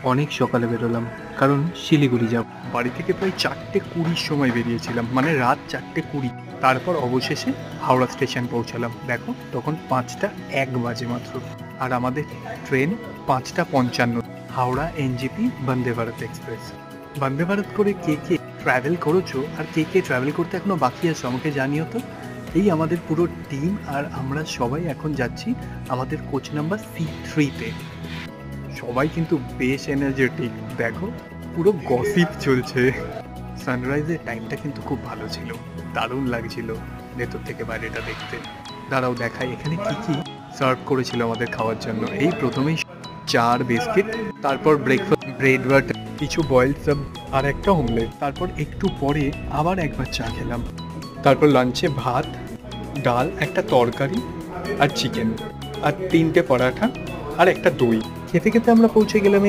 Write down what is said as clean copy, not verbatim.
অনেক সকালে বেরোলাম, কারণ শিলিগুড়ি যাব। বাড়ি থেকে প্রায় 4:20 সময় বেরিয়েছিলাম, মানে রাত 4:20। তারপর অবশেষে হাওড়া স্টেশন পৌঁছালাম। দেখো তখন 5:01 বাজে মাত্র, আর আমাদের train 5:55। Howrah NJP Vande Bharat express. Vande Bharat করে কে কে ট্রাভেল করেছো আর কে কে ট্রাভেল করতে এখনো বাকি আছো আমাকে জানিও তো। এই আমাদের পুরো টিম আর আমরা সবাই এখন যাচ্ছি আমাদের কোচ নাম্বার C3-তে। সবাই কিন্তু বেশ এনার্জেটিক, দেখো পুরো গসিপ চলছে। সানরাইজের টাইমটা কিন্তু খুব ভালো ছিল, দারুণ লাগছিল ভেতর থেকে বাইরেটা দেখতে। দাঁড়াও দেখাই এখানে কি কি সার্ভ করেছিল আমাদের খাওয়ার জন্য। এই প্রথমেই চা আর বিস্কিট, তারপর ব্রেকফাস্ট ব্রেড বাটার, কিছু বয়েলড সাব আর একটা অমলেট। তারপর একটু পরে আবার একবার চা খেলাম। তারপর লাঞ্চে ভাত, ডাল, একটা তরকারি আর চিকেন, আর 3টে পরাঠা আর একটা দই। খেতে খেতে আমরা পৌঁছে গেলাম